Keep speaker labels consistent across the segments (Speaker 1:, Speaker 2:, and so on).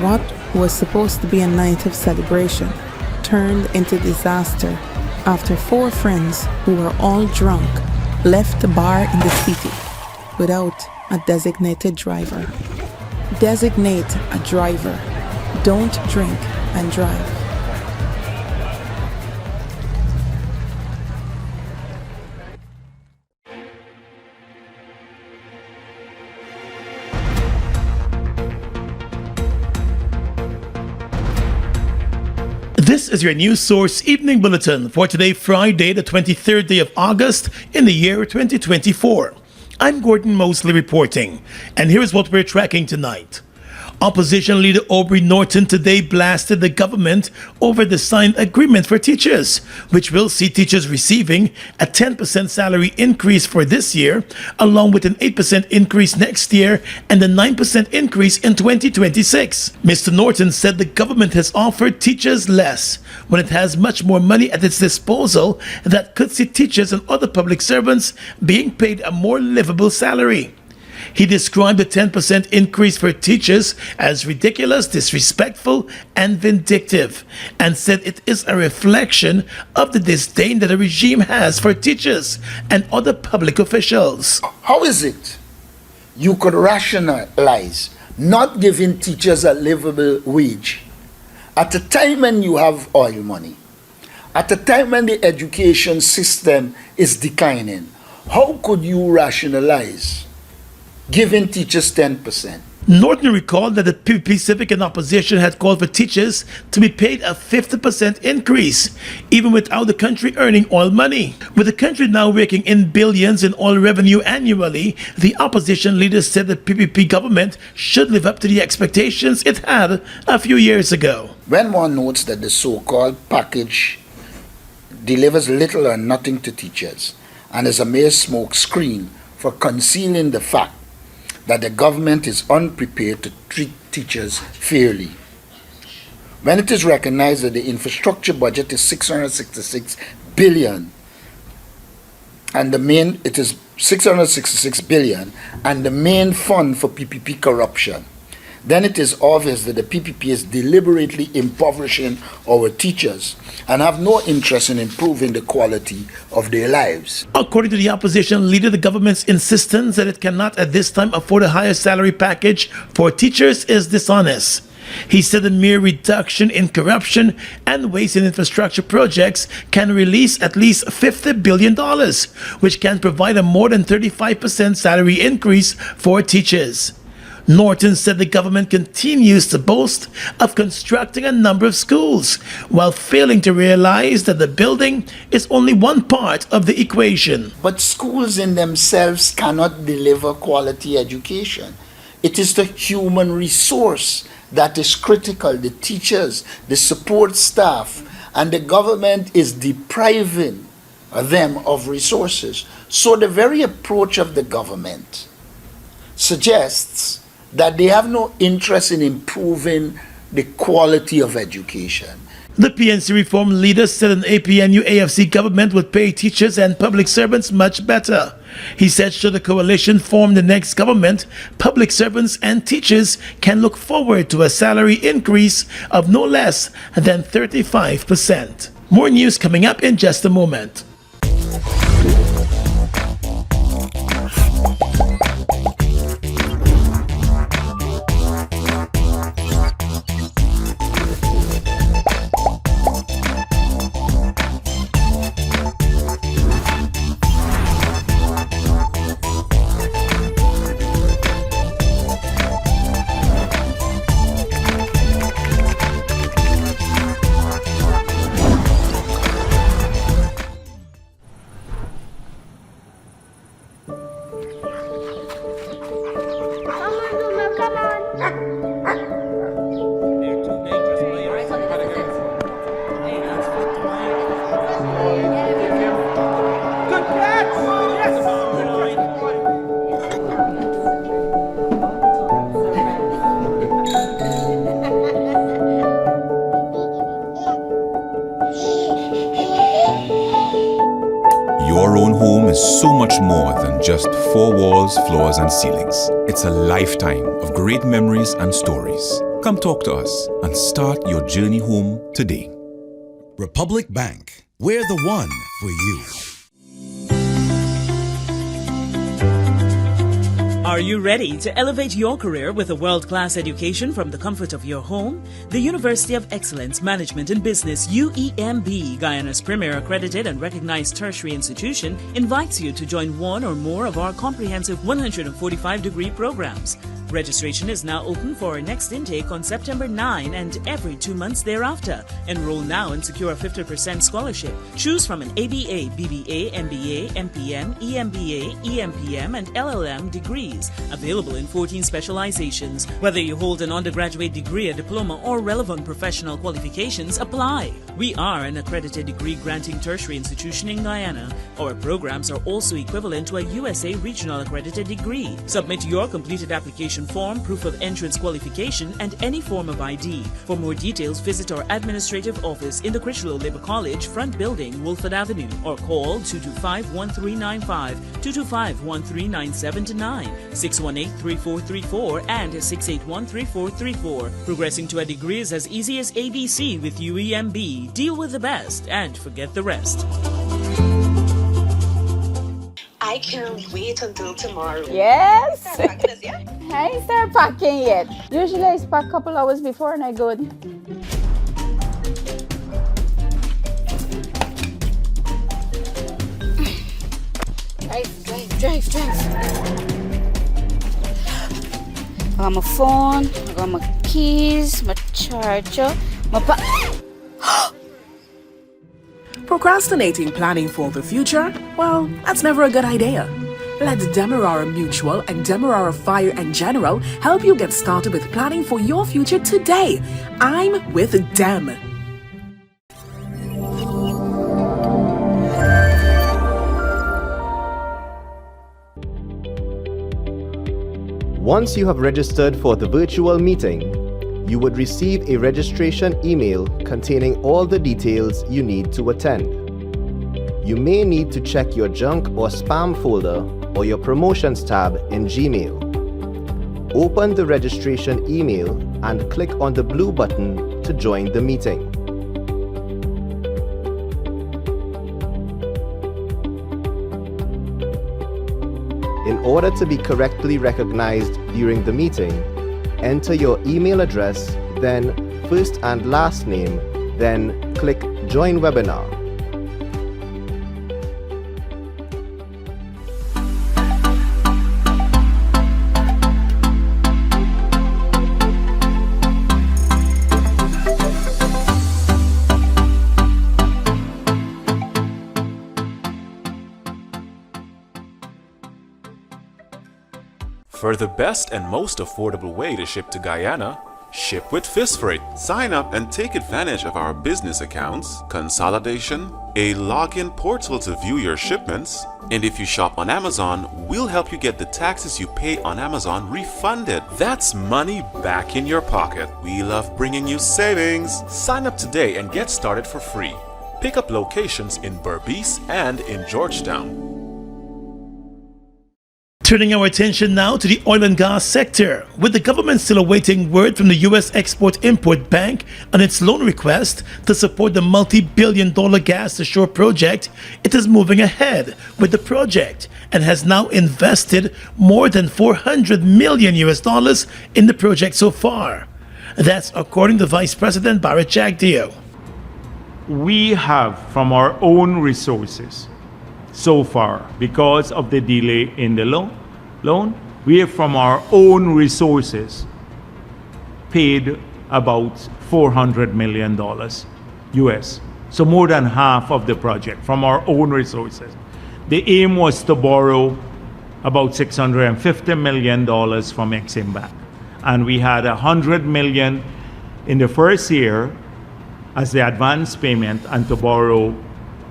Speaker 1: What was supposed to be a night of celebration turned into disaster after 4 friends who were all drunk left the bar in the city without a designated driver. Designate a driver. Don't drink and drive.
Speaker 2: This is your News Source Evening Bulletin for today, Friday, the 23rd day of August in the year 2024. I'm Gordon Mosley reporting, and here's what we're tracking tonight. Opposition leader Aubrey Norton today blasted the government over the signed agreement for teachers, which will see teachers receiving a 10% salary increase for this year, along with an 8% increase next year and a 9% increase in 2026. Mr. Norton said the government has offered teachers less when it has much more money at its disposal that could see teachers and other public servants being paid a more livable salary. He described the 10% increase for teachers as ridiculous, disrespectful, and vindictive, and said it is a reflection of the disdain that the regime has for teachers and other public officials.
Speaker 3: How is it you could rationalize not giving teachers a livable wage at a time when you have oil money, at a time when the education system is declining? How could you rationalize giving teachers 10%?
Speaker 2: Norton recalled that the PPP Civic and opposition had called for teachers to be paid a 50% increase, even without the country earning oil money. With the country now raking in billions in oil revenue annually, the opposition leaders said the PPP government should live up to the expectations it had a few years ago.
Speaker 3: When one notes that the so-called package delivers little or nothing to teachers and is a mere smoke screen for concealing the fact that the government is unprepared to treat teachers fairly. When it is recognized that the infrastructure budget is 666 billion and the main fund for PPP corruption, then it is obvious that the PPP is deliberately impoverishing our teachers and have no interest in improving the quality of their lives.
Speaker 2: According to the opposition leader, the government's insistence that it cannot at this time afford a higher salary package for teachers is dishonest. He said a mere reduction in corruption and waste in infrastructure projects can release at least $50 billion, which can provide a more than 35% salary increase for teachers. Norton said the government continues to boast of constructing a number of schools while failing to realize that the building is only one part of the equation.
Speaker 3: But schools in themselves cannot deliver quality education. It is the human resource that is critical, the teachers, the support staff, and the government is depriving them of resources. So the very approach of the government suggests that they have no interest in improving the quality of education.
Speaker 2: The PNC reform leader said an APNU AFC government would pay teachers and public servants much better. He said should the coalition form the next government, public servants and teachers can look forward to a salary increase of no less than 35%. More news coming up in just a moment.
Speaker 4: Your own home is so much more than just 4 walls, floors, and ceilings. It's a lifetime of great memories and stories. Come talk to us and start your journey home today.
Speaker 5: Republic Bank, we're the one for you.
Speaker 6: Are you ready to elevate your career with a world-class education from the comfort of your home? The University of Excellence Management and Business, UEMB, Guyana's premier accredited and recognized tertiary institution, invites you to join one or more of our comprehensive 145-degree programs. Registration is now open for our next intake on September 9 and every 2 months thereafter. Enroll now and secure a 50% scholarship. Choose from an ABA, BBA, MBA, MPM, EMBA, EMPM, and LLM degrees, available in 14 specializations. Whether you hold an undergraduate degree, a diploma, or relevant professional qualifications, apply. We are an accredited degree-granting tertiary institution in Guyana. Our programs are also equivalent to a USA Regional Accredited degree. Submit your completed application form, proof of entrance qualification, and any form of ID. For more details, visit our administrative office in the Critchlow Labour College, front building, Wolford Avenue, or call 225-1395, 225-1397-9, 618-3434, and 681-3434. Progressing to a degree is as easy as ABC with UEMB. Deal with the best and forget the rest.
Speaker 7: I can't wait until tomorrow.
Speaker 8: Yes.
Speaker 7: Start packing this, yeah?
Speaker 8: I ain't start packing yet. Usually I pack a couple hours before and I go. Drive. I got my phone, I got my keys, my charger, my
Speaker 9: Procrastinating planning for the future? Well, that's never a good idea. Let Demerara Mutual and Demerara Fire and General help you get started with planning for your future today. I'm with Dem.
Speaker 10: Once you have registered for the virtual meeting, you would receive a registration email containing all the details you need to attend. You may need to check your junk or spam folder or your promotions tab in Gmail. Open the registration email and click on the blue button to join the meeting. In order to be correctly recognized during the meeting, enter your email address, then first and last name, then click Join Webinar.
Speaker 11: For the best and most affordable way to ship to Guyana, ship with FisFreight. Sign up and take advantage of our business accounts, consolidation, a login portal to view your shipments, and if you shop on Amazon, we'll help you get the taxes you pay on Amazon refunded. That's money back in your pocket. We love bringing you savings. Sign up today and get started for free. Pick up locations in Berbice and in Georgetown.
Speaker 2: Turning our attention now to the oil and gas sector. With the government still awaiting word from the U.S. Export-Import Bank on its loan request to support the multi-billion-dollar gas-to-shore project, it is moving ahead with the project and has now invested more than $400 million in the project so far. That's according to Vice President Barrett Jagdeo.
Speaker 12: We have from our own resources so far, because of the delay in the loan, we have from our own resources paid about $400 million US. So more than half of the project from our own resources. The aim was to borrow about $650 million from Exim Bank. And we had $100 million in the first year as the advance payment and to borrow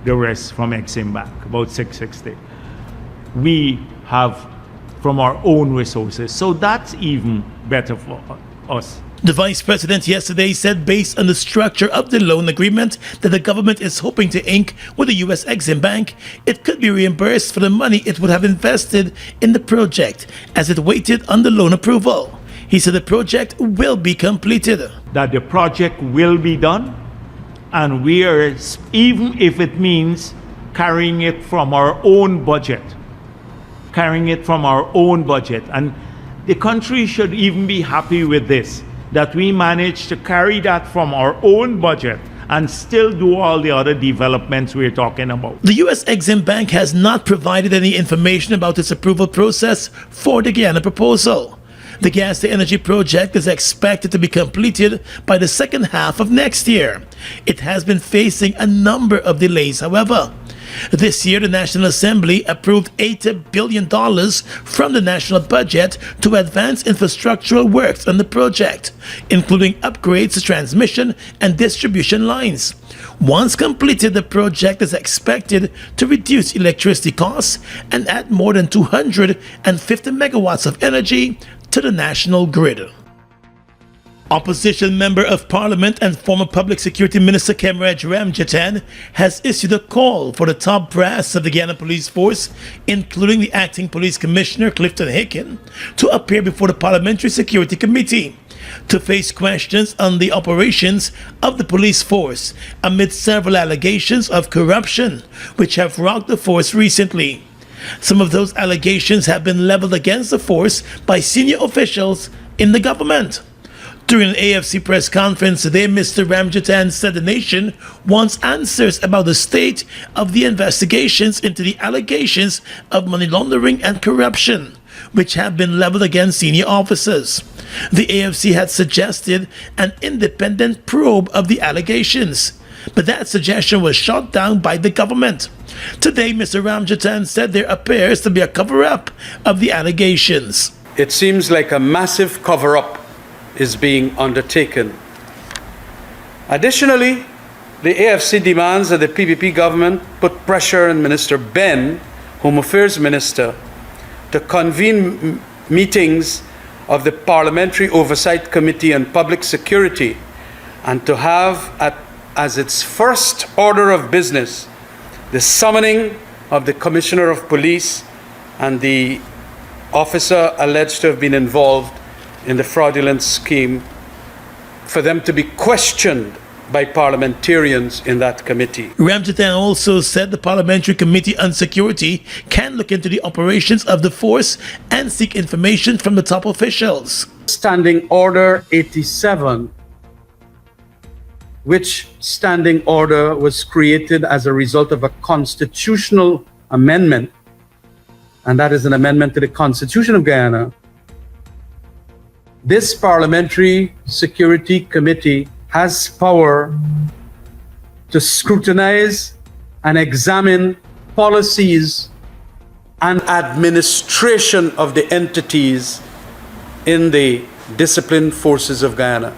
Speaker 12: the rest from Exim Bank, about $660. We have from our own resources. So that's even better for us.
Speaker 2: The Vice President yesterday said based on the structure of the loan agreement that the government is hoping to ink with the U.S. Exim Bank, it could be reimbursed for the money it would have invested in the project as it waited on the loan approval. He said the project will be completed.
Speaker 12: That the project will be done, and we are, even if it means carrying it from our own budget. And the country should even be happy with this, that we managed to carry that from our own budget and still do all the other developments we're talking about.
Speaker 2: The U.S. Exim Bank has not provided any information about its approval process for the Guyana proposal. The gas to energy project is expected to be completed by the second half of next year. It has been facing a number of delays, however. This year, the National Assembly approved $80 billion from the national budget to advance infrastructural works on the project, including upgrades to transmission and distribution lines. Once completed, the project is expected to reduce electricity costs and add more than 250 megawatts of energy to the national grid. Opposition Member of Parliament and former Public Security Minister Kemraj Ramjatan has issued a call for the top brass of the Guyana Police Force, including the Acting Police Commissioner Clifton Hicken, to appear before the Parliamentary Security Committee to face questions on the operations of the police force amid several allegations of corruption which have rocked the force recently. Some of those allegations have been leveled against the force by senior officials in the government. During an AFC press conference today, Mr. Ramjatan said the nation wants answers about the state of the investigations into the allegations of money laundering and corruption, which have been leveled against senior officers. The AFC had suggested an independent probe of the allegations, but that suggestion was shot down by the government. Today, Mr. Ramjatan said there appears to be a cover-up of the allegations.
Speaker 13: It seems like a massive cover-up is being undertaken. Additionally, the AFC demands that the PPP government put pressure on Minister Ben, Home Affairs Minister, to convene meetings of the Parliamentary Oversight Committee on Public Security and to have as its first order of business the summoning of the Commissioner of Police and the officer alleged to have been involved in the fraudulent scheme, for them to be questioned by parliamentarians in that committee.
Speaker 2: Ramjatan also said the Parliamentary Committee on Security can look into the operations of the force and seek information from the top officials.
Speaker 13: Standing Order 87, which standing order was created as a result of a constitutional amendment, and that is an amendment to the Constitution of Guyana. This Parliamentary Security Committee has power to scrutinize and examine policies and administration of the entities in the disciplined forces of Guyana.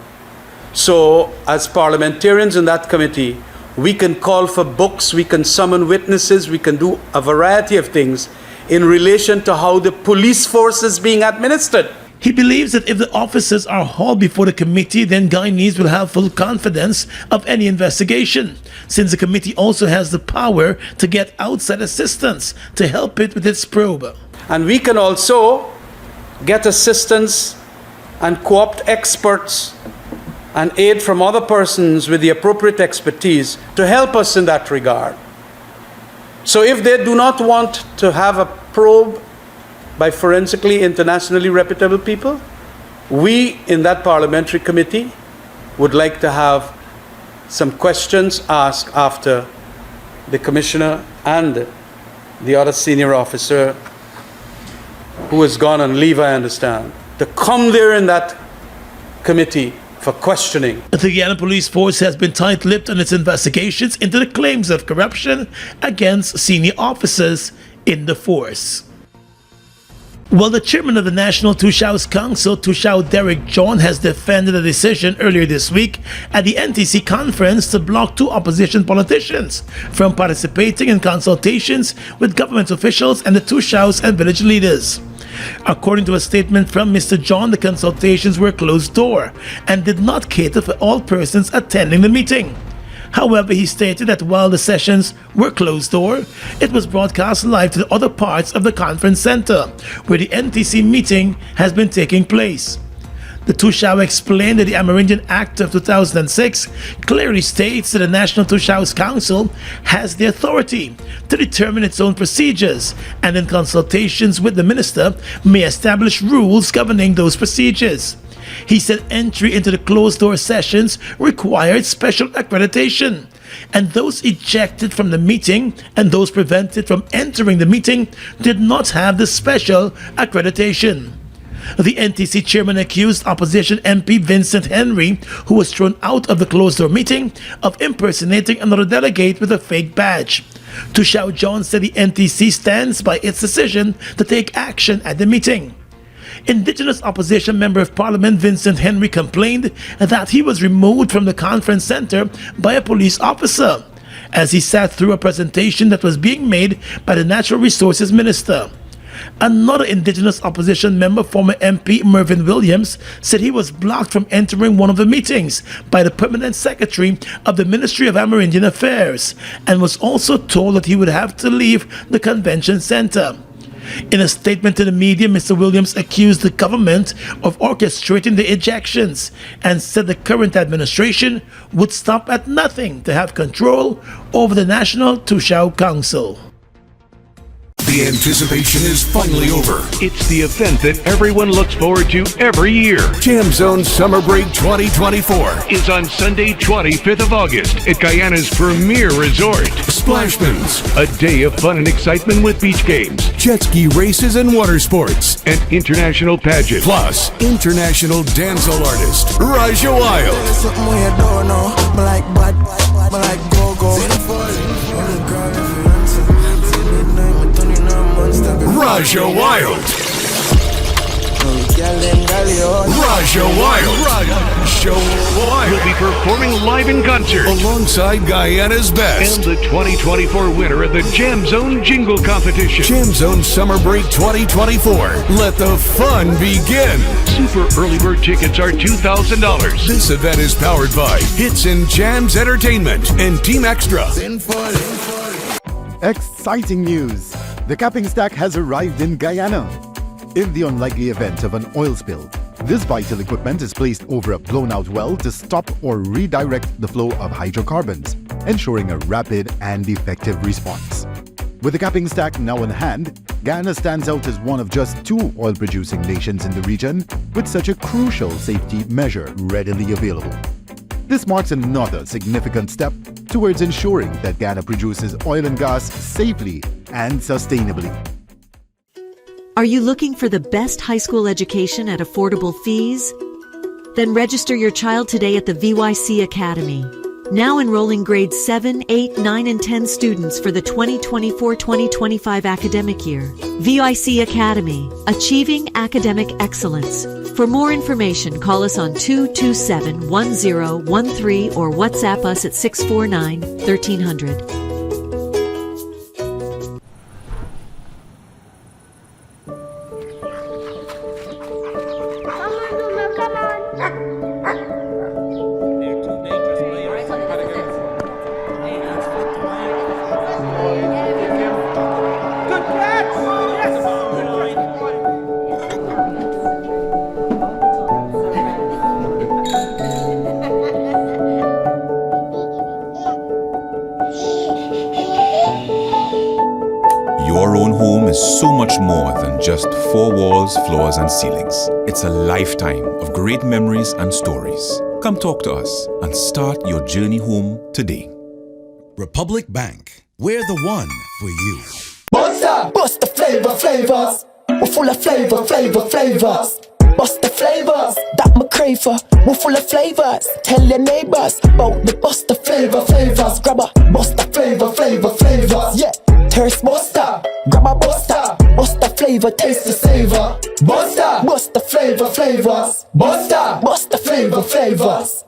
Speaker 13: So, as parliamentarians in that committee, we can call for books, we can summon witnesses, we can do a variety of things in relation to how the police force is being administered.
Speaker 2: He believes that if the officers are hauled before the committee, then Guyanese will have full confidence of any investigation, since the committee also has the power to get outside assistance to help it with its probe.
Speaker 13: And we can also get assistance and co-opt experts and aid from other persons with the appropriate expertise to help us in that regard. So if they do not want to have a probe by forensically internationally reputable people, we in that parliamentary committee would like to have some questions asked after the commissioner and the other senior officer who has gone on leave, I understand, to come there in that committee for questioning.
Speaker 2: The Guyana Police Force has been tight-lipped on its investigations into the claims of corruption against senior officers in the force. Well, the chairman of the National Tushaus Council, Tushau Derek John, has defended a decision earlier this week at the NTC conference to block two opposition politicians from participating in consultations with government officials and the Tushaus and village leaders. According to a statement from Mr. John, the consultations were closed door and did not cater for all persons attending the meeting. However, he stated that while the sessions were closed door, it was broadcast live to the other parts of the conference center, where the NTC meeting has been taking place. The Tushao explained that the Amerindian Act of 2006 clearly states that the National Tushao's Council has the authority to determine its own procedures and in consultations with the minister may establish rules governing those procedures. He said entry into the closed-door sessions required special accreditation, and those ejected from the meeting and those prevented from entering the meeting did not have the special accreditation. The NTC chairman accused opposition MP Vincent Henry, who was thrown out of the closed-door meeting, of impersonating another delegate with a fake badge. Tushao John said the NTC stands by its decision to take action at the meeting. Indigenous opposition member of parliament Vincent Henry complained that he was removed from the conference center by a police officer as he sat through a presentation that was being made by the Natural Resources Minister. Another Indigenous opposition member, former MP Mervyn Williams, said he was blocked from entering one of the meetings by the permanent secretary of the Ministry of Amerindian Affairs and was also told that he would have to leave the convention center. In a statement to the media, Mr. Williams accused the government of orchestrating the ejections and said the current administration would stop at nothing to have control over the National Tushao Council.
Speaker 14: The anticipation is finally over.
Speaker 15: It's the event that everyone looks forward to every year.
Speaker 14: Jam Zone Summer Break 2024
Speaker 15: is on Sunday, 25th of August at Guyana's premier resort.
Speaker 14: Splashmans,
Speaker 15: a day of fun and excitement with beach games,
Speaker 14: jet ski races and water sports,
Speaker 15: an international pageant,
Speaker 14: plus international dancehall artist Raja Wild. Raja Wild. Raja Wild. Raja Wild
Speaker 15: will be performing live in concert
Speaker 14: alongside Guyana's best
Speaker 15: and the 2024 winner of the Jam Zone Jingle Competition.
Speaker 14: Jam Zone Summer Break 2024. Let the fun begin.
Speaker 15: Super early bird tickets are $2,000.
Speaker 14: This event is powered by Hits and Jams Entertainment and Team Extra.
Speaker 16: Exciting news! The capping stack has arrived in Guyana. In the unlikely event of an oil spill, this vital equipment is placed over a blown-out well to stop or redirect the flow of hydrocarbons, ensuring a rapid and effective response. With the capping stack now in hand, Guyana stands out as one of just 2 oil-producing nations in the region with such a crucial safety measure readily available. This marks another significant step towards ensuring that Guyana produces oil and gas safely and sustainably.
Speaker 17: Are you looking for the best high school education at affordable fees? Then register your child today at the VYC Academy. Now enrolling grades 7, 8, 9, and 10 students for the 2024-2025 academic year. VYC Academy, achieving academic excellence. For more information, call us on 227-1013 or WhatsApp us at 649-1300.
Speaker 4: Your own home is so much more than just 4 walls, floors, and ceilings. It's a lifetime of great memories and stories. Come talk to us and start your journey home today.
Speaker 5: Republic Bank, we're the one for you.
Speaker 18: Bust the flavors. We're full of flavors. Bust the flavors that me crave for. We're full of flavors. Tell your neighbors about the bust the flavors. Grab a bust the flavors. Yeah, thirst buster. Grab a buster. Bust the flavor, taste the savor. Bust the flavors. Bust the flavors.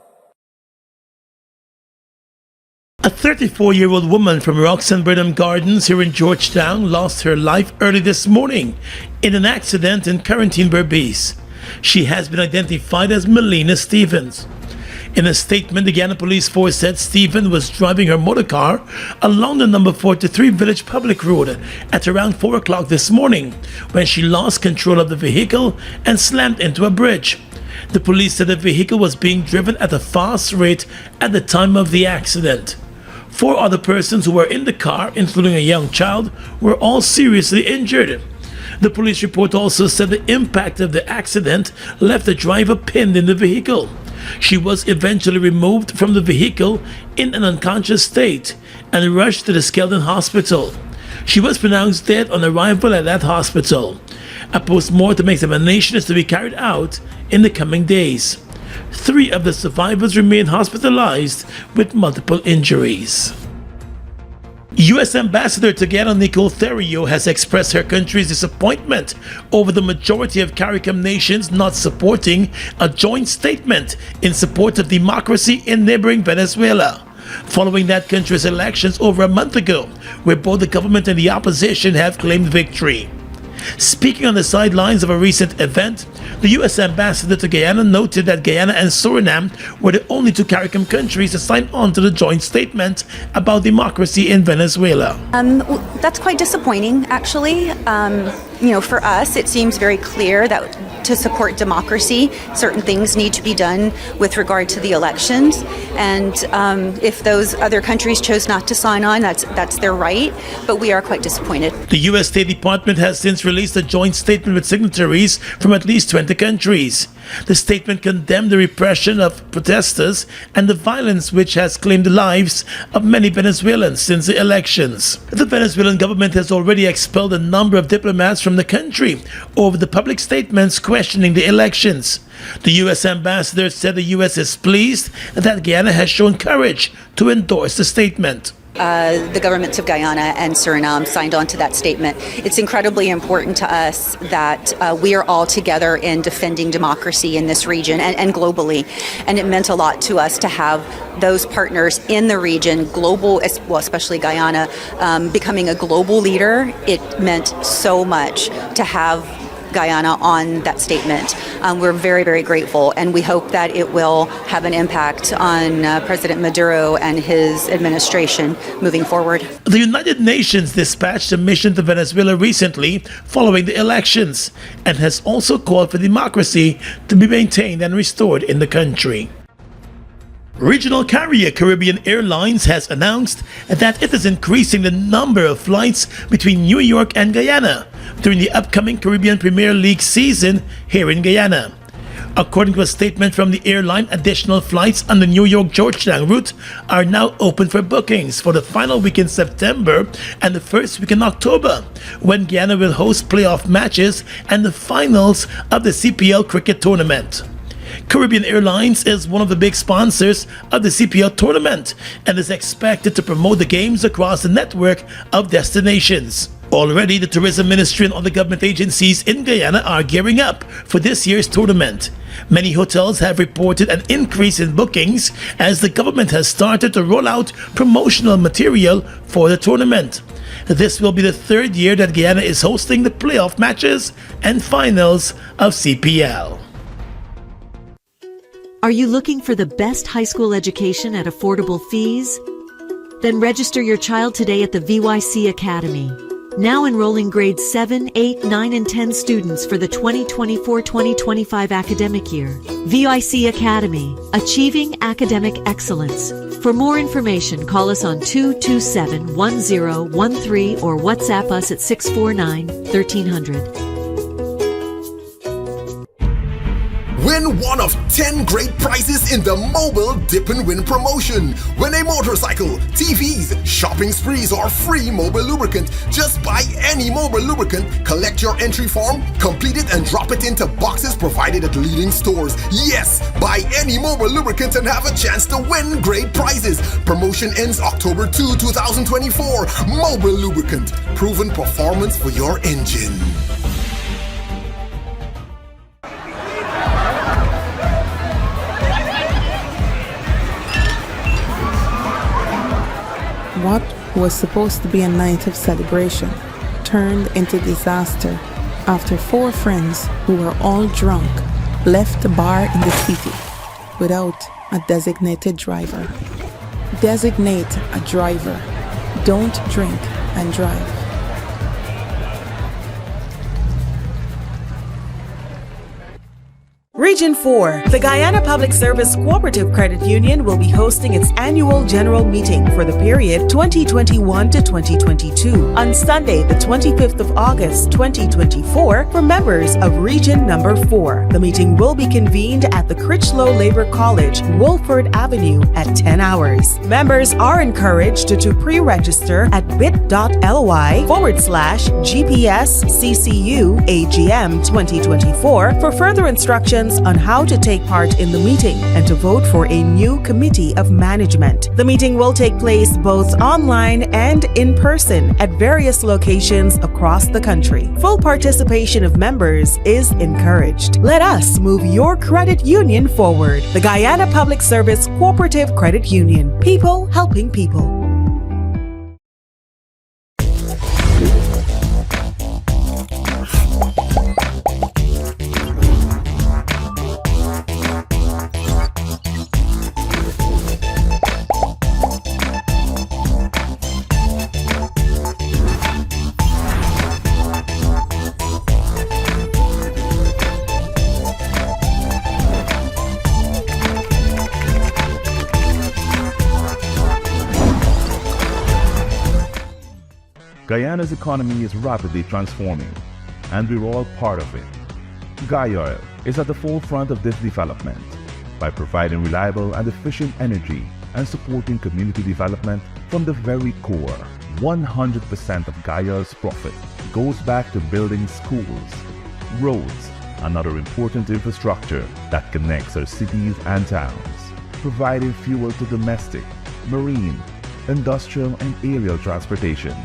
Speaker 2: A 34-year-old woman from Roxanne Burnham Gardens here in Georgetown lost her life early this morning in an accident in quarantine Berbice. She has been identified as Melina Stevens. In a statement, the Guyana Police Force said Stevens was driving her motor car along the number 43 Village Public Road at around 4 o'clock this morning when she lost control of the vehicle and slammed into a bridge. The police said the vehicle was being driven at a fast rate at the time of the accident. 4 other persons who were in the car, including a young child, were all seriously injured. The police report also said the impact of the accident left the driver pinned in the vehicle. She was eventually removed from the vehicle in an unconscious state and rushed to the Skeldon Hospital. She was pronounced dead on arrival at that hospital. A post-mortem examination is to be carried out in the coming days. 3 of the survivors remain hospitalized with multiple injuries. U.S. Ambassador to Guyana Nicole Theriot has expressed her country's disappointment over the majority of CARICOM nations not supporting a joint statement in support of democracy in neighboring Venezuela, following that country's elections over a month ago, where both the government and the opposition have claimed victory. Speaking on the sidelines of a recent event, the U.S. Ambassador to Guyana noted that Guyana and Suriname were the only 2 CARICOM countries to sign on to the joint statement about democracy in Venezuela.
Speaker 19: That's quite disappointing, actually. For us, it seems very clear that to support democracy, certain things need to be done with regard to the elections. And if those other countries chose not to sign on, that's their right. But we are quite disappointed.
Speaker 2: The U.S. State Department has since released a joint statement with signatories from at least 20 countries. The statement condemned the repression of protesters and the violence which has claimed the lives of many Venezuelans since the elections. The Venezuelan government has already expelled a number of diplomats from the country over the public statements questioning the elections. The U.S. ambassador said the U.S. is pleased that Guyana has shown courage to endorse the statement.
Speaker 19: The governments of Guyana and Suriname signed on to that statement. It's incredibly important to us that we are all together in defending democracy in this region and globally. And it meant a lot to us to have those partners in the region, global, well, especially Guyana, becoming a global leader. It meant so much to have Guyana on that statement. We're very, very grateful, and we hope that it will have an impact on President Maduro and his administration moving forward.
Speaker 2: The United Nations dispatched a mission to Venezuela recently following the elections and has also called for democracy to be maintained and restored in the country. Regional carrier Caribbean Airlines has announced that it is increasing the number of flights between New York and Guyana during the upcoming Caribbean Premier League season here in Guyana. According to a statement from the airline, additional flights on the New York-Georgetown route are now open for bookings for the final week in September and the first week in October, when Guyana will host playoff matches and the finals of the CPL cricket tournament. Caribbean Airlines is one of the big sponsors of the CPL tournament and is expected to promote the games across the network of destinations. Already, the Tourism Ministry and other government agencies in Guyana are gearing up for this year's tournament. Many hotels have reported an increase in bookings as the government has started to roll out promotional material for the tournament. This will be the 3rd year that Guyana is hosting the playoff matches and finals of CPL.
Speaker 17: Are you looking for the best high school education at affordable fees? Then register your child today at the VYC Academy. Now enrolling grades 7, 8, 9, and 10 students for the 2024-2025 academic year. VYC Academy, achieving academic excellence. For more information, call us on 227-1013 or WhatsApp us at 649-1300.
Speaker 20: Win one of 10 great prizes in the Mobile Dip and Win promotion. Win a motorcycle, TVs, shopping sprees, or free mobile lubricant. Just buy any mobile lubricant, collect your entry form, complete it, and drop it into boxes provided at leading stores. Yes, buy any mobile lubricant and have a chance to win great prizes. Promotion ends October 2, 2024. Mobile lubricant, proven performance for your engine.
Speaker 1: What was supposed to be a night of celebration turned into disaster after 4 friends who were all drunk left the bar in the city without a designated driver. Designate a driver. Don't drink and drive.
Speaker 6: Region 4. The Guyana Public Service Cooperative Credit Union will be hosting its annual general meeting for the period 2021 to 2022 on Sunday, the 25th of August, 2024, for members of Region Number 4. The meeting will be convened at the Critchlow Labor College, Wolford Avenue at 10 hours. Members are encouraged to pre-register at bit.ly/GPSCCU AGM 2024 for further instructions on how to take part in the meeting and to vote for a new committee of management. The meeting will take place both online and in person at various locations across the country. Full participation of members is encouraged. Let us move your credit union forward. The Guyana Public Service Cooperative Credit Union. People helping people.
Speaker 21: Guyana's economy is rapidly transforming, and we're all part of it. Guyoil is at the forefront of this development by providing reliable and efficient energy and supporting community development from the very core. 100% of Guyoil's profit goes back to building schools, roads, and other important infrastructure that connects our cities and towns, providing fuel to domestic, marine, industrial, and aerial transportation.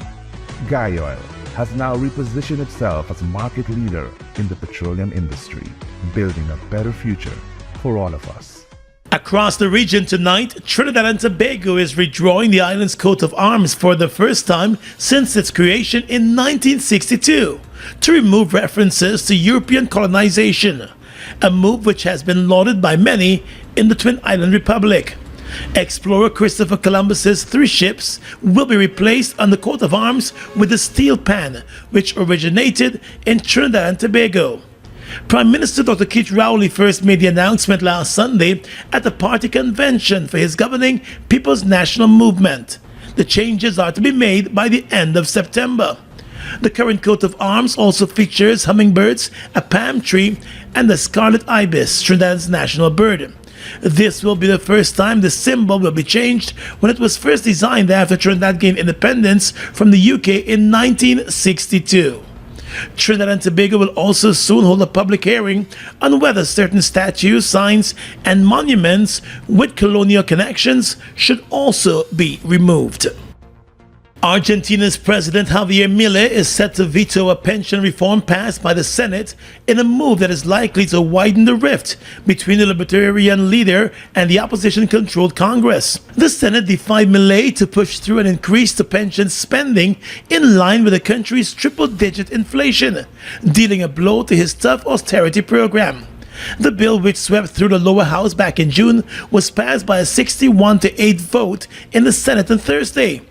Speaker 21: Guyoil has now repositioned itself as a market leader in the petroleum industry, building a better future for all of us.
Speaker 2: Across the region tonight, Trinidad and Tobago is redrawing the island's coat of arms for the first time since its creation in 1962 to remove references to European colonization, a move which has been lauded by many in the Twin Island Republic. Explorer Christopher Columbus's 3 ships will be replaced on the coat of arms with a steel pan, which originated in Trinidad and Tobago. Prime Minister Dr. Keith Rowley first made the announcement last Sunday at the party convention for his governing People's National Movement. The changes are to be made by the end of September. The current coat of arms also features hummingbirds, a palm tree, and the scarlet ibis, Trinidad's national bird. This will be the first time the symbol will be changed when it was first designed after Trinidad gained independence from the UK in 1962. Trinidad and Tobago will also soon hold a public hearing on whether certain statues, signs, and monuments with colonial connections should also be removed. Argentina's President Javier Milei is set to veto a pension reform passed by the Senate in a move that is likely to widen the rift between the Libertarian leader and the opposition-controlled Congress. The Senate defied Milei to push through an increase to pension spending in line with the country's triple-digit inflation, dealing a blow to his tough austerity program. The bill, which swept through the lower house back in June, was passed by a 61-8 vote in the Senate on Thursday.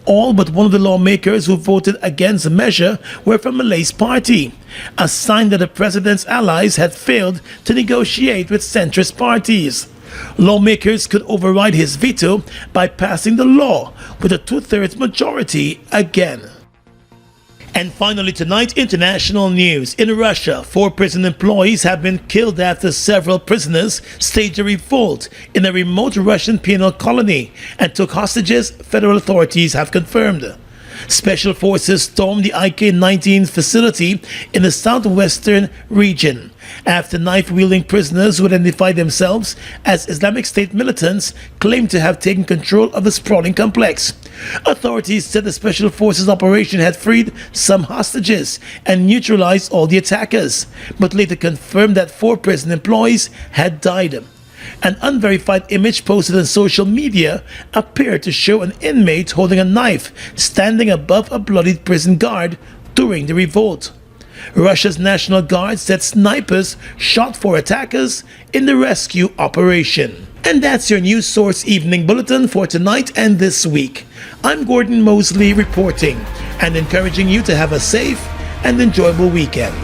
Speaker 2: All but one of the lawmakers who voted against the measure were from Milei's party, a sign that the president's allies had failed to negotiate with centrist parties. Lawmakers could override his veto by passing the law with a 2/3 majority again. And finally tonight, international news. In Russia, 4 prison employees have been killed after several prisoners staged a revolt in a remote Russian penal colony and took hostages, federal authorities have confirmed. Special forces stormed the IK-19 facility in the southwestern region after knife-wielding prisoners who identified themselves as Islamic State militants claimed to have taken control of the sprawling complex. Authorities said the Special Forces operation had freed some hostages and neutralized all the attackers, but later confirmed that 4 prison employees had died. An unverified image posted on social media appeared to show an inmate holding a knife standing above a bloodied prison guard during the revolt. Russia's National Guard said snipers shot 4 attackers in the rescue operation. And that's your News Source Evening Bulletin for tonight and this week. I'm Gordon Mosley reporting and encouraging you to have a safe and enjoyable weekend.